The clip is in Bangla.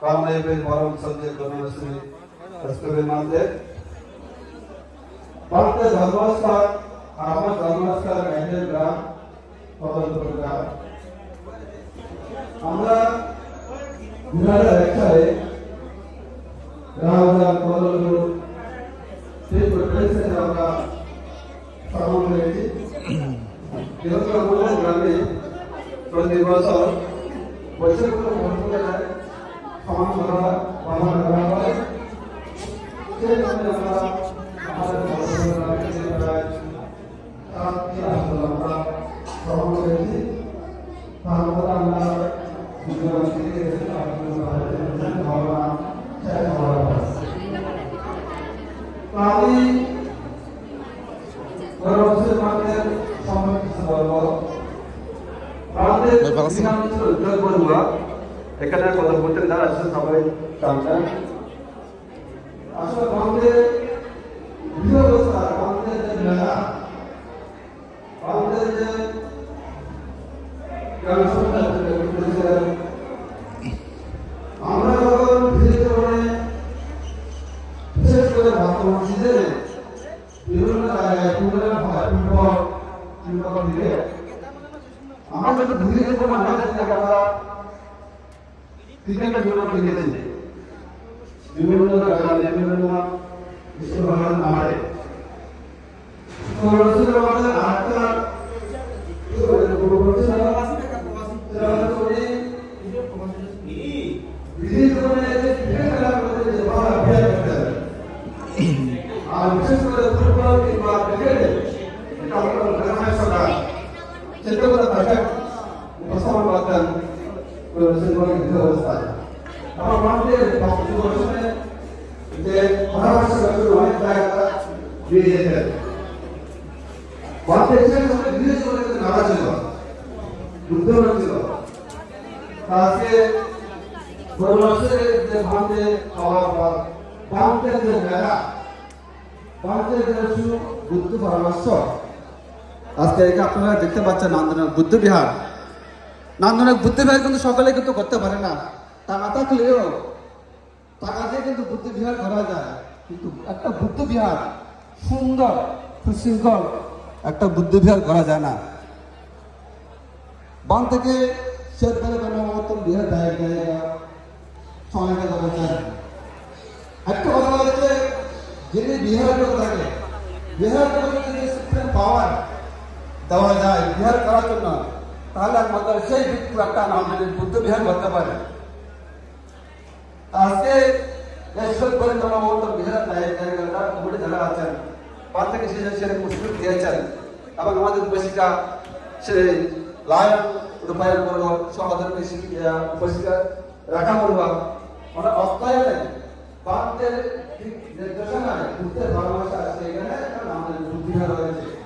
ಕಾಮನೈಬೆ ಪರಮ ಸಂಜೆ ಗಮನಶ್ರೀ ರಸ್ತೆ ಮಾತೆ পাঁচটা ধর্মস্থান আমার ধর্মস্থান গাইডের গ্রাম তদন্ত গ্রাম আমরা 2001 সালে গ্রাম কলকাতা সেই প্রোগ্রেসে আমরা সমাবেশ করেছি এরকম আমাদের গ্রামে প্রতি বছর বৈশাখগুলো মহত্ব যায় সমাজ করা পালন করা হয় সেই জন্য আমরা আমাদের আমরা সমাবেশ করেছি তারপর আমরা আমি এখানে কথা বলতে যারা আসছে সবাই জানবেন আসলে আমাদের ব্যবস্থা আমাদের যে মেলা আমাদের যে আমরা যখন বিশেষ করে বর্তমান সিজনে বিভিন্ন জায়গায় টুর্নামেন্ট হয় ফুটবল দিলে আমরা কিন্তু ধীরে ধীরে আমরা ক্রিকেটের জন্য খেলেছি বিভিন্ন জায়গায় বিভিন্ন বিশ্ববিদ্যালয়ের নামে তো আমাদের আরেকটা বিশেষ করে ফুটবল কিংবা ক্রিকেটে এটা আমাদের গ্রামের সরকার চেতনা তাকে উপস্থাপন করতেন অবস্থায় আমার আমাদের বছরে যে পরামর্শ অনেক জায়গা দিয়ে যেতেন নাড়া ছিল যুদ্ধ ছিল আজকে পরামর্শের যে ভাঙতে খাওয়া বা ভাঙতের যে মেলা বুদ্ধ পরামর্শ আজকে আপনারা দেখতে পাচ্ছেন নান্দনিক বুদ্ধ বিহার নান্দনিক বুদ্ধ বিহার কিন্তু সকলে কিন্তু করতে পারে না টাকা থাকলেও টাকা দিয়ে কিন্তু বুদ্ধ বিহার করা যায় কিন্তু একটা বুদ্ধ বিহার সুন্দর সুশৃঙ্খল একটা বুদ্ধ বিহার করা যায় না বান থেকে শেষ করে মতন বিহার জায়গা সময়টা দেওয়া যায় একটা কথা হচ্ছে যিনি বিহার করে থাকে বিহার করে যদি সুপ্রিম পাওয়ার দেওয়া যায় বিহার করার জন্য তাহলে আমাদের সেই ব্যক্তি একটা নাম বুদ্ধ বিহার করতে পারে আজকে বিহার জায়গাটা কমিটি যারা আছেন পাঁচ থেকে সে মুসলিম দিয়েছেন এবং আমাদের উপস্থিতা সে লায়ন রূপায়ণ করবো সমাজের উপস্থিতা রাখা করবো আমরা অস্থায়নে বাঁধের নির্দেশনায় বুদ্ধের ভালোবাসা আছে এখানে আমাদের বুদ্ধিহার রয়েছে